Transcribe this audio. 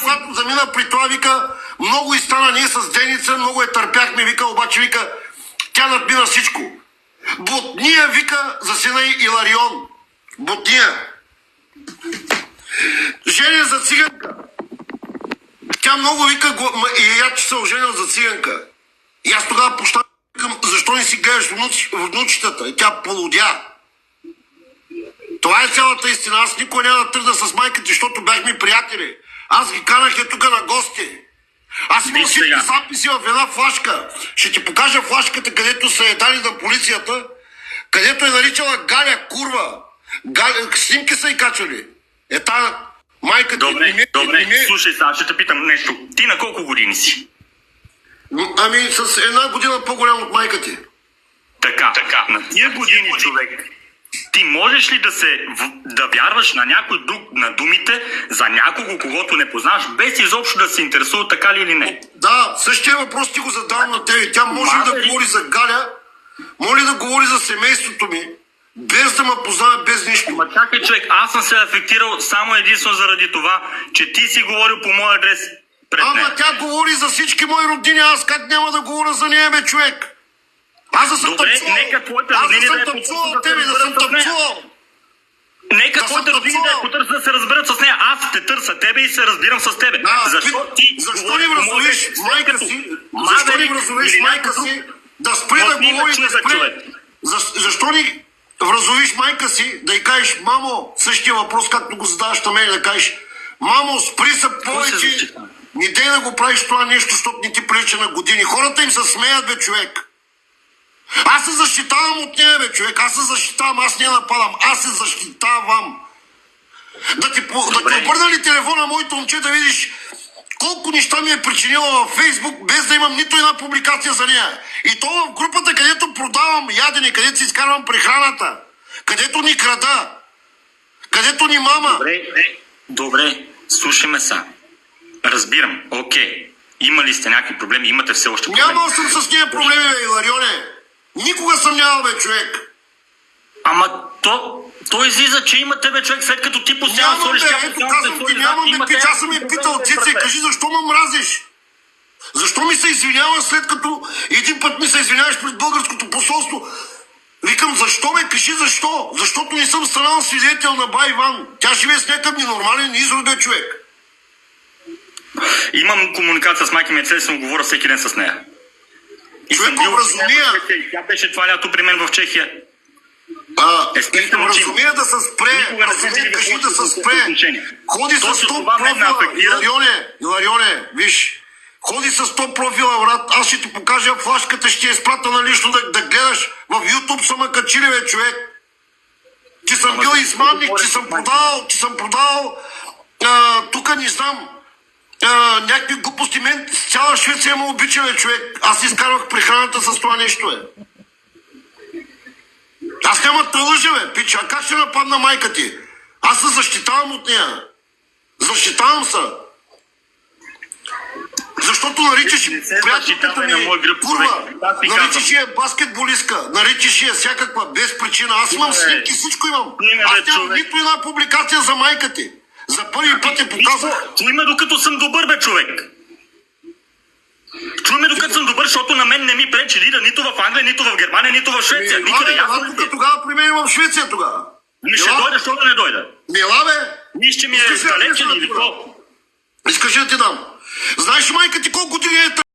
когато замина при това, вика, много и стана ние с Деница, много я търпяхме, вика, обаче, вика, тя надмина всичко. Ботния, вика, за сина и Иларион. Ботния. Женя за циганка. Тя много вика, и я, че се оженил за циганка. И аз тогава поставям, защо не си гледаш внучетата? И тя полудя. Това е цялата истина. Аз никой няма да тръгна с майката, защото бяхме приятели. Аз ги канах тук на гости. Аз имам всички записи в една флашка. Ще ти покажа флашката, където са е дали на полицията, където е наричала Галя курва. Снимки са и качали. Е та майка ти... Добре, слушай, сега ще те питам нещо. Ти на колко години си? Ами с една година по-голям от майка ти. Така. На тия години, човек, ти можеш ли да вярваш на някой друг, на думите за някого, когото не познаваш, без изобщо да се интересува така ли или не? Да, същия въпрос ти го задавам на тебе. Тя може да говори за Галя, може да говори за семейството ми, без да ме познава, без нищо. Ама чакай, човек, аз съм се афектирал само единствено заради това, че ти си говорил по моя адрес пред нея. Ама тя говори за всички мои родини, аз как няма да говоря за нея, бе, човек? Аз да съм тъпцувал. Нека твоите родини да съм тъпцувал. Нека твоите родини да я потърсят да се разберат с нея. Аз те търся тебе и се разбирам с тебе. Защо не вразумиш майка си? Защо не вразумиш майка си да спре да говори, да спре? Защо не вразумиш майка си да й кажеш, мамо, същия въпрос, както го задаваш на мен, да кажеш, мамо, спри се повече, не дей да го правиш това нещо, защото не ти прилича на години. Хората им се смеят, бе, човек. Аз се защитавам от нея, бе, човек. Аз се защитавам, аз не я нападам. Аз се защитавам. Да ти обърна ли телефона моето момче да видиш колко неща ми е причинила във Фейсбук, без да имам нито една публикация за нея. И то в групата, където продавам ядене, където си изкарвам прехраната, където ни крада, където ни мама. Добре, слушай ме са. Разбирам, окей. Имали сте някакви проблеми, имате все още проблеми. Нямал съм с нея проблеми, бе, Иларионе. Никога съм нямал, бе, човек. Ама то излиза, че имате, бе, човек, след като ти постоянно солиш тя. Ето казвам ти, нямам, бе, пич, аз съм я питал, Цеци, кажи защо ме мразиш? Защо ми се извиняваш, след като един път ми се извиняваш пред българското посолство? Викам, защо, бе, кажи защо? Защото не съм станал свидетел на бай Иван. Тя живее с някакъв ненормален изрод, бе, човек. Имам комуникация с майка ми, съм говоря всеки ден с нея. Човек разумия. Тя беше това лято при мен в Чехия. Разумия да се спре. Кажи да се спре. Ходи с 100 профила. Иларионе, виж. Ходи с 100 профила, брат. Аз ще ти покажа флашката, ще я изпратя на лично да гледаш. В YouTube са ме качили, бе, човек. Че съм бил измамник, че съм продал. Тук не знам. Някакви глупости, мен цяла Швеция ме обича, бе, човек. Аз изкарвах прехраната с това нещо, бе. Аз няма да лъжа, бе, пича. Как ще нападна майка ти? Аз се защитавам от нея. Защитавам се. Защото наричаш приятелката ми курва, наричаш я баскетболистка, наричаш я всякаква, без причина. Аз имам снимки, всичко имам. Аз нямам нито една публикация за майка ти. За първи път я показах. Чуй ме докато съм добър, бе, човек. Чуй ме докато съм добър, защото на мен не ми пречи нито в Англия, нито в Германия, нито в Швеция. Тук тогава при мен в Швеция тогава. Ще дойда, защото не дойда. Мила, бе. Нищо ми е далечен или какво? Искаш да ти дам. Знаеш майка ти колко години е